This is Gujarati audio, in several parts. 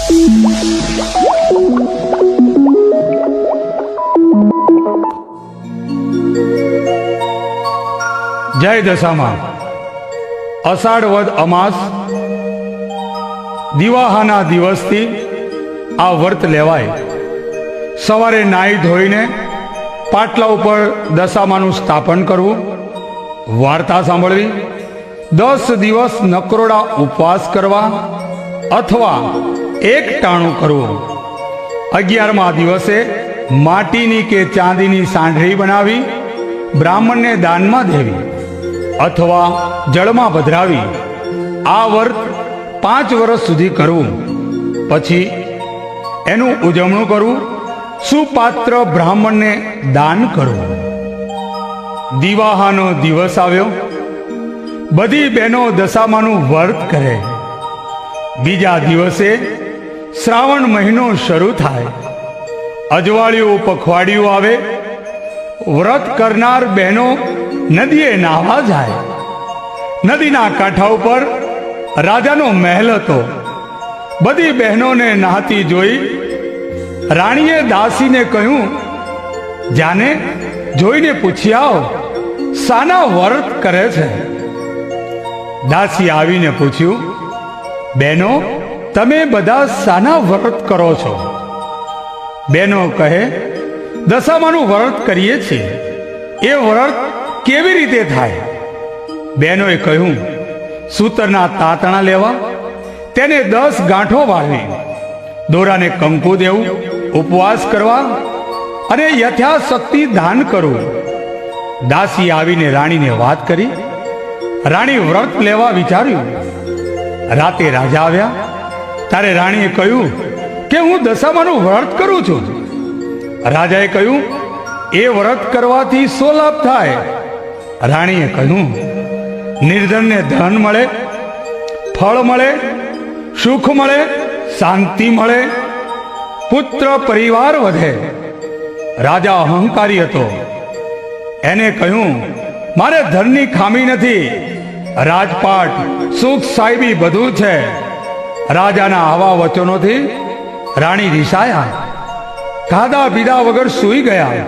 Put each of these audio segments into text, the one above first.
જય દશામાં અષાઢ વદ અમાસ દિવાહાના દિવસથી આ વ્રત લેવાય. સવારે નાહી ધોઈને પાટલા ઉપર દશામાનું સ્થાપન કરવું, વાર્તા સાંભળવી, 10 દિવસ નકરોડા ઉપવાસ કરવા અથવા એક ટાણું કરવું. 11મા દિવસે માટીની કે ચાંદીની સાંઢળી બનાવી બ્રાહ્મણને દાનમાં દેવી અથવા જળમાં પધરાવી. આ વ્રત 5 વર્ષ સુધી કરવું. પછી એનું ઉજવણું કરવું, સુપાત્ર બ્રાહ્મણને દાન કરવું. દિવાહાનો દિવસ આવ્યો, બધી બહેનો દશામાનું વ્રત કરે. બીજા દિવસે શ્રાવણ મહિનો શરૂ થાય. અજવાળિયું પખવાડિયું આવે. વ્રત કરનાર બહેનો નદીએ નાહવા જાય. નદીના કાંઠા ઉપર રાજાનો મહેલ હતો. બધી બહેનોને નહાતી જોઈ રાણીએ દાસીને કહ્યું, જાને જોઈને પૂછી આવ, શાના વ્રત કરે છે? દાસી આવીને પૂછ્યું, બહેનો તમે બધા શાના વ્રત કરો છો? બહેનો કહે, દશામાનું વ્રત કરીએ છીએ. એ વ્રત કેવી રીતે થાય? બહેનોએ કહ્યું, સૂતરના તાતણા લેવા, તેને 10 ગાંઠો વાળવી, દોરાને કંકુ દેવું, ઉપવાસ કરવા અને યથાશક્તિ દાન કરવું. દાસી આવીને રાણીને વાત કરી. રાણી વ્રત લેવા વિચાર્યું. રાતે રાજા આવ્યા ત્યારે રાણીએ કહ્યું કે હું દશામાનું વ્રત કરું છું. રાજાએ કહ્યું, એ વ્રત કરવાથી શો લાભ થાય? રાણીએ કહ્યું, નિર્ધનને ધન મળે, ફળ મળે, સુખ મળે, શાંતિ મળે, પુત્ર પરિવાર વધે. રાજા અહંકારી હતો. એને કહ્યું, મારે ધનની ખામી નથી, રાજપાટ સુખ સાહેબી બધું છે. રાજાના આવા વચનોથી રાણી રિસાયા. ખાધા પીધા વગર સૂઈ ગયા.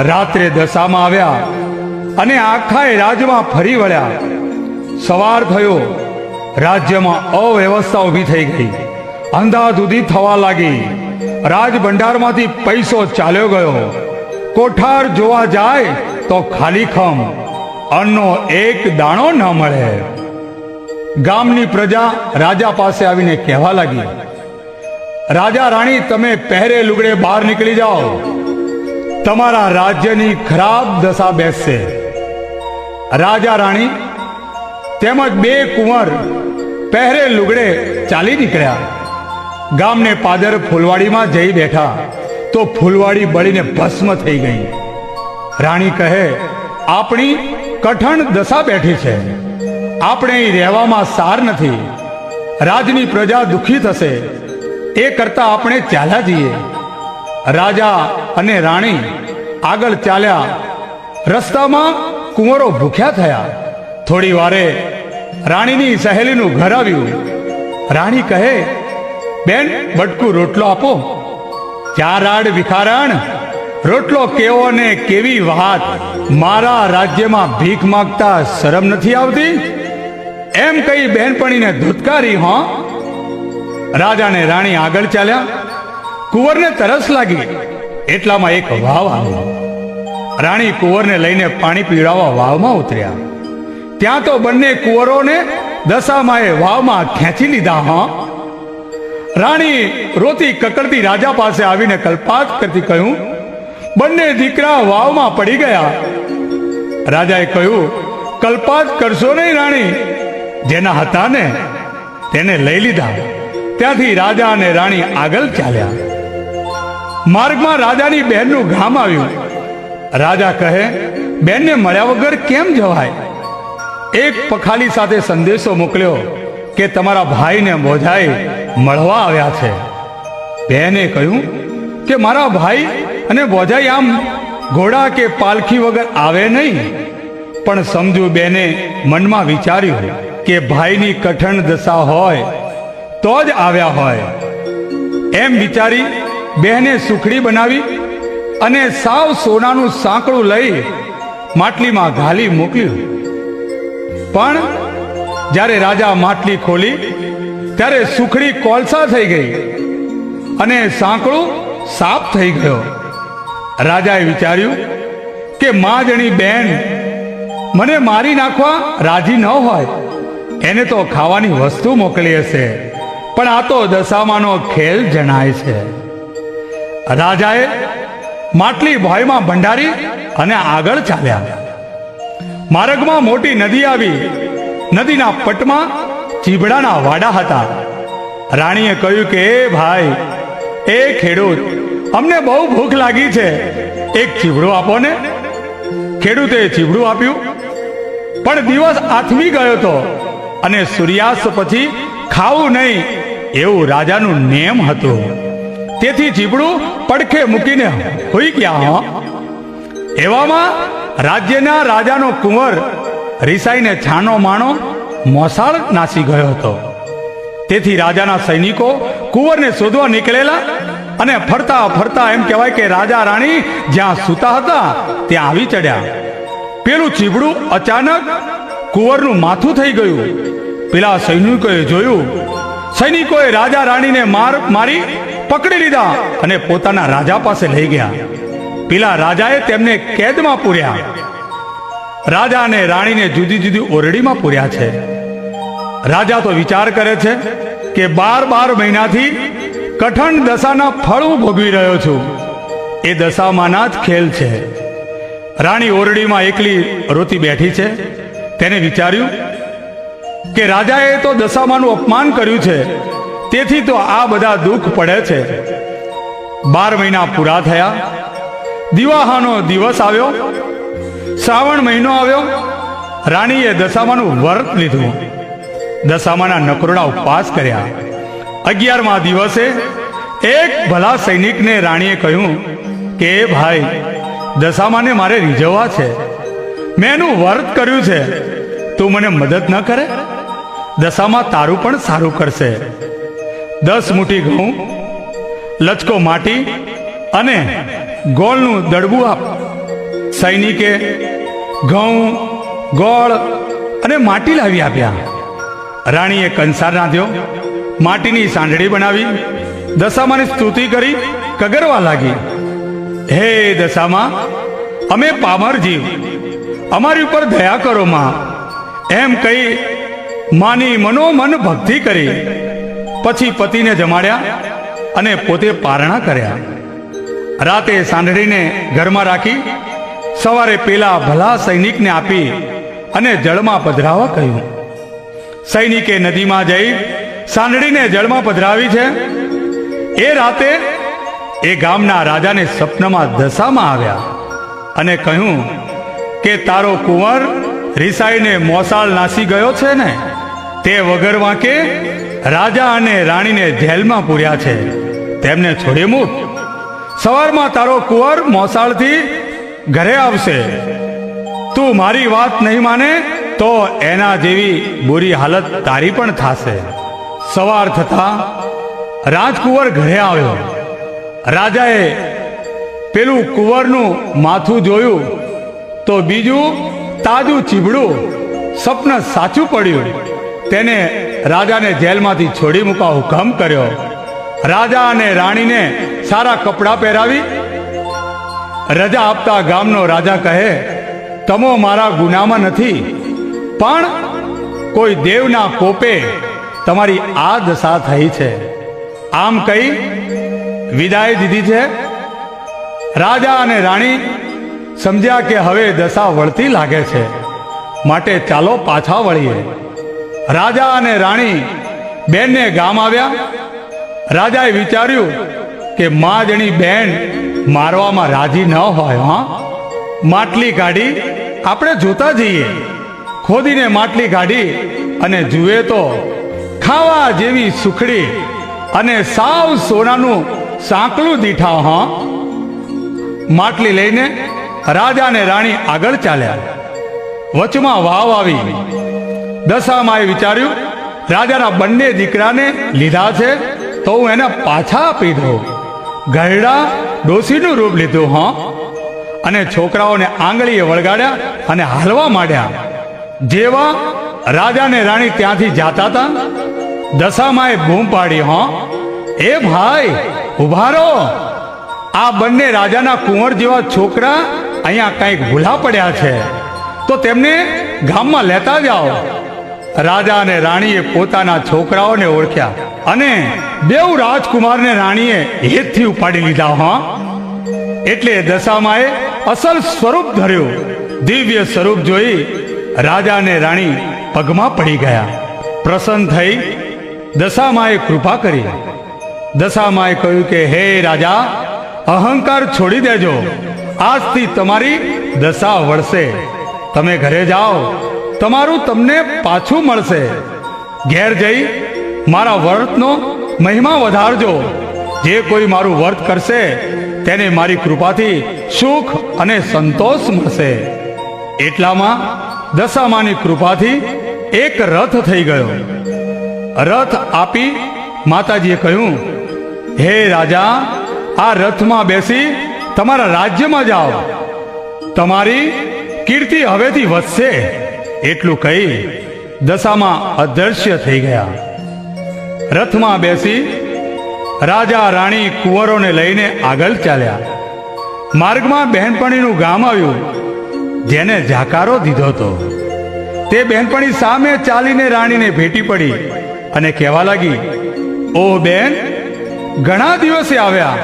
રાત્રે દશામાં આવ્યા અને આખા રાજ્યમાં ફરી વળ્યા. સવાર થયો, રાજ્યમાં અવ્યવસ્થા ઊભી થઈ ગઈ. અંધાધૂંધી થવા લાગી. રાજભંડારમાંથી પૈસો ચાલ્યો ગયો. કોઠાર જોવા જાય તો ખાલી ખમ, અન્નનો એક દાણો ન મળે. ગામની પ્રજા રાજા પાસે આવીને કહેવા લાગી, રાજા રાણી તમે પહેરે લુગડે બહાર નીકળી જાઓ, તમારા રાજ્યની ખરાબ દશા બેસશે. રાજા રાણી તેમજ 2 કુંવર પહેરે લુગડે ચાલી નીકળ્યા. ગામને પાદર ફૂલવાડીમાં જઈ બેઠા તો ફૂલવાડી બળીને ભસ્મ થઈ ગઈ. રાણી કહે, આપણી કઠણ દશા બેઠી છે, આપણે અહીં રહેવામાં સાર નથી. રાજની પ્રજા દુઃખી થશે, એ કરતા આપણે ચાલ્યા જઈએ. રાજા અને રાણી આગળ ચાલ્યા. રસ્તામાં કુંવરો ભૂખ્યા થયા. થોડી વારે રાણીની સહેલીનું ઘર આવ્યું. રાણી કહે, બેન બટકું રોટલો આપો. 4 આડ ભિખારણ, રોટલો કેવો ને કેવી વાત, મારા રાજ્યમાં ભીખ માંગતા શરમ નથી આવતી? એમ કહી બહેનપણીને ધુતકારી. હો. રાજા ને રાણી આગળ ચાલ્યા. કુંવરને તરસ લાગી એટલામાં એક વાવ આવી. રાણી કુંવરને લઈને પાણી પીવડાવવા વાવમાં ઉતર્યા. ત્યાં તો બંને કુંવરોને દશામાએ વાવમાં ખેંચી લીધા. હા. રાણી રોતી કકડતી રાજા પાસે આવીને કલ્પાત કરતી કહ્યું, બંને દીકરા વાવમાં પડી ગયા. રાજાએ કહ્યું, કલ્પાત કરશો નહીં રાણી, જેના હતા ને તેને લઈ લીધા. ત્યાંથી રાજા અને રાણી આગળ ચાલ્યા. માર્ગમાં રાજાની બહેનનું ગામ આવ્યું. રાજા કહે, બહેનને મળ્યા વગર કેમ જવાય? એક પખાલી સાથે સંદેશો મોકલ્યો કે તમારા ભાઈને બોજાઈ મળવા આવ્યા છે. બહેને કહ્યું કે મારા ભાઈ અને બોજાઈ આમ ઘોડા કે પાલખી વગર આવે નહીં. પણ સમજુ બેને મનમાં વિચાર્યું કે ભાઈની કઠણ દશા હોય તો જ આવ્યા હોય એમ વિચારી બહેને સુખડી બનાવી અને સાવ સોનાનું સાંકળું લઈ માટલીમાં ઘાલી મોકલ્યું. પણ જ્યારે રાજા માટલી ખોલી ત્યારે સુખડી કોલસા થઈ ગઈ અને સાંકળું સાફ થઈ ગયો. રાજાએ વિચાર્યું કે માજણી બેન મને મારી નાખવા રાજી ન હોય, એને તો ખાવાની વસ્તુ મોકલી હશે, પણ આ તો દશામાનો ખેલ જણાય છે. રાજાએ માટલી ભોયમાં ભંડારી અને આગળ ચાલ્યા. માર્ગમાં મોટી નદી આવી. નદીના પટમાં ચીબડાના વાડા હતા. રાણીએ કહ્યું કે એ ભાઈ, એ ખેડૂત, અમને બહુ ભૂખ લાગી છે, એક ચીબડું આપો ને. ખેડૂતે ચીબડું આપ્યું. પણ દિવસ આથમી ગયો હતો અને સૂર્યાસ્ત પછી ખાવું નહીં એવું રાજાનું નિયમ હતું. તેથી ચીબડું પડખે મૂકીને હોઈ ગયા. એવામાં રાજ્યના રાજાનો કુંવર રિસાઈને છાનો માણો મોસાળ નાસી ગયો હતો. તેથી રાજાના સૈનિકો કુંવરને શોધવા નીકળેલા અને ફરતા ફરતા એમ કહેવાય કે રાજા રાણી જ્યાં સૂતા હતા ત્યાં આવી ચડ્યા. પેલું ચીબડું અચાનક કુંવરનું માથું થઈ ગયું. પેલા સૈનિકોએ જોયું. સૈનિકોએ રાજા રાણીને મારી પકડી લીધા અને પોતાના રાજા પાસે લઈ ગયા. પેલા રાજાએ તેમને કેદમાં પૂર્યા. રાજા અને રાણીને જુદી જુદી ઓરડીમાં પૂર્યા છે. રાજા તો વિચાર કરે છે કે 12 મહિનાથી કઠણ દશાના ફળ હું ભોગવી રહ્યો છું. એ દશામાંના જ ખેલ છે. રાણી ઓરડીમાં એકલી રોતી બેઠી છે. તેને વિચાર્યું કે રાજાએ તો દશામાનું અપમાન કર્યું છે, તેથી તો આ બધા દુઃખ પડે છે. 12 મહિના પૂરા થયા. દિવાહાનો દિવસ આવ્યો. શ્રાવણ મહિનો આવ્યો. રાણીએ દશામાનું વ્રત લીધું. દશામાના નકરોડા ઉપવાસ કર્યા. 11મા દિવસે એક ભલા સૈનિકને રાણીએ કહ્યું કે ભાઈ, દશામાને મારે રીઝવવા છે. મેં એનું વ્રત કર્યું છે, તું મને મદદ ન કરે? દશામાં તારું પણ સારું કરશે. 10 મુઠ્ઠી ઘઉં, લચકો માટી અને ગોળનું દડબું આપ. સૈનિકે ઘઉં, ગોળ અને માટી લાવી આપ્યા. રાણીએ કંસાર રાંધ્યો, માટીની સાંઢળી બનાવી, દશામાની સ્તુતિ કરી કગરવા લાગી. હે દશામાં, અમે પામર જીવ, અમારી ઉપર દયા કરો માં, એમ કહી માની મનોમન ભક્તિ કરી. પછી પતિને જમાડ્યા અને પોતે પારણા કર્યા. રાતે સાંઢળીને ઘરમાં રાખી સવારે પેલા ભલા સૈનિકને આપી અને જળમાં પધરાવા કહ્યું. સૈનિકે નદીમાં જઈ સાંઢળીને જળમાં પધરાવી છે. એ રાતે એ ગામના રાજાને સપનામાં દશામાં આવ્યા અને કહ્યું કે તારો કુંવર રિસાઈને મોસાળ નાસી ગયો છે ને, તે વગર વાંકે રાજા અને રાણીને જેલમાં પૂર્યા છે, તેમને છોડી મૂક. સવારમાં તારો કુંવર મોસાળથી ઘરે આવશે. તું મારી વાત નહીં માને તો એના જેવી બુરી હાલત તારી પણ થશે. સવાર થતા રાજકુંવર ઘરે આવ્યો. રાજાએ પેલું કુંવરનું માથું જોયું તો બીજું તાજું ચીબડું સ્વપ્ન સાચું પડ્યું. તેને રાજાને જેલમાંથી છોડી મૂકવા હુકમ કર્યો. રાજા અને રાણીને સારા કપડાં પહેરાવી રજા આપતા ગામનો રાજા કહે, તમો મારા ગુનામાં નથી, પણ કોઈ દેવના કોપે તમારી આ દશા થઈ છે. આમ કહી વિદાય દીધી છે. રાજા અને રાણી સમજ્યા કે હવે દશા વળતી લાગે છે, માટે ચાલો પાછા વળીએ. રાજા અને રાણી બેનને ગામ આવ્યા. રાજાએ વિચાર્યું કે માજણી બેન મારવામાં રાજી ન હોય. માટલી કાઢી આપણે જોતા જઈએ. ખોદીને માટલી કાઢી અને જુએ તો ખાવા જેવી સુખડી અને સાવ સોનાનું સાંકળું દીઠા. માટલી લઈને રાજા અને રાણી આગળ ચાલ્યા. વચમાં વાવ આવી. દશામાએ વિચાર્યું રાજાના બંને દીકરાને લીધા છે તો હું એને પાછા આપી દઉં. ગરડા ડોશીનું રૂપ લીધું. હા, અને છોકરાઓને આંગળીએ વળગાડ્યા અને હાલવા માંડ્યા. જેવા રાજા ને રાણી ત્યાંથી જાતા હતા, દશામાએ બૂમ પાડી, હા, એ ભાઈ ઉભા રહો, આ બંને રાજાના કુંવર જેવા છોકરા અહીંયા કંઈક ભૂલા પડ્યા છે, તો તેમને ગામમાં લેતા જાઓ. રાજા અને રાણીએ પોતાના છોકરાઓને ઓળખ્યા અને બેઉ રાજકુમારને રાણીએ હેતથી ઉપાડી લીધા. હા, એટલે દશામાએ અસલ સ્વરૂપ ધર્યું. દિવ્ય સ્વરૂપ જોઈ રાજા અને રાણી પગમાં પડી ગયા. પ્રસન્ન થઈ દશામાએ કૃપા કરી. દશામાએ કહ્યું કે હે રાજા, અહંકાર છોડી દેજો, આજથી તમારી દશા વળશે. તમે ઘરે જાઓ, તમારું તમને પાછું મળશે. ઘેર જઈ મારા વ્રતનો મહિમા વધારજો. જે કોઈ મારું વ્રત કરશે તેને મારી કૃપાથી સુખ અને સંતોષ મળશે. એટલામાં દશામાની કૃપાથી એક રથ થઈ ગયો. રથ આપી માતાજીએ કહ્યું, હે રાજા, આ રથમાં બેસી તમારા રાજ્યમાં જાઓ, તમારી કીર્તિ હવેથી વધશે. એટલું કહી દશામાં અદૃશ્ય થઈ ગયા. રથમાં બેસી રાજા રાણી કુંવરોને લઈને આગળ ચાલ્યા. માર્ગમાં બહેનપણીનું ગામ આવ્યું, જેને જાકારો દીધો હતો. તે બહેનપણી સામે ચાલીને રાણીને ભેટી પડી અને કહેવા લાગી, ઓ બેન, ઘણા દિવસે આવ્યા,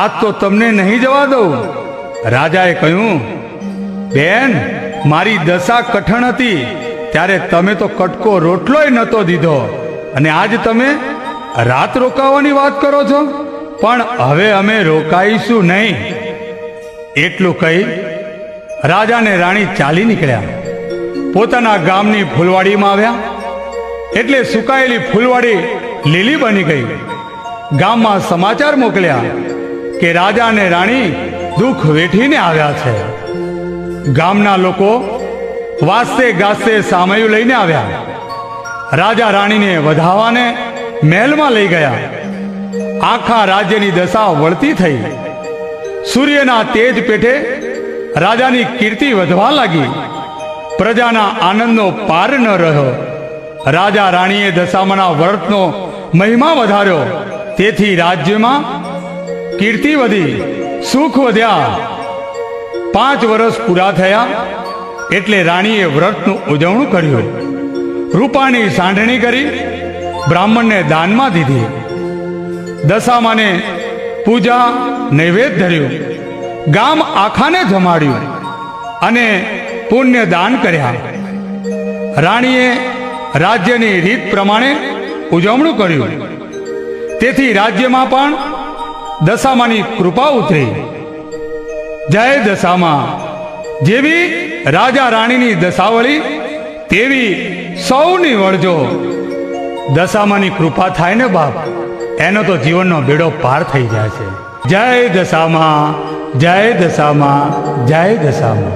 આજ તો તમને નહીં જવા દઉં. રાજાએ કહ્યું, બેન, મારી દશા કઠણ હતી ત્યારે તમે તો કટકો રોટલોય નહોતો દીધો, અને આજ તમે રાત રોકાવાની વાત કરો છો, પણ હવે અમે રોકાઈશું નહીં. એટલું કહી રાજા ને રાણી ચાલી નીકળ્યા. પોતાના ગામની ફૂલવાડીમાં આવ્યા એટલે સુકાયેલી ફૂલવાડી લીલી બની ગઈ. ગામમાં સમાચાર મોકલ્યા કે રાજા અને રાણી દુઃખ વેઠીને આવ્યા છે. ગામના લોકો વાસ્તે ગાસ્તે સામયું લઈને આવ્યા. રાજા રાણીને વધાવાને મહેલમાં લઈ ગયા. આખા રાજ્યની દશા વળતી થઈ. સૂર્યના તેજ પેઠે રાજાની કીર્તિ વધવા લાગી. પ્રજાના આનંદનો પાર ન રહ્યો. રાજા રાણીએ દશામાના વ્રતનો મહિમા વધાર્યો, તેથી રાજ્યમાં કીર્તિ વધી, સુખ વધ્યા. 5 વર્ષ પૂરા થયા એટલે રાણીએ વ્રતનું ઉજવણું કર્યું. રૂપાની સાંઢણી કરી બ્રાહ્મણને દાનમાં દીધી. દશામાને પૂજા નૈવેદ્ય ધર્યું. ગામ આખાને જમાડ્યું અને પુણ્ય દાન કર્યા. રાણીએ રાજ્યની રીત પ્રમાણે ઉજવણું કર્યું. તેથી રાજ્યમાં પણ દશામાની કૃપા ઉતરી. જય દશામા. જેવી રાજા રાણીની દશાવળી તેવી સૌની વળજો. દશામાની કૃપા થાય ને બાપ, એનો તો જીવનનો બેડો પાર થઈ જાય છે. જય દશામા, જય દશામા, જય દશામા.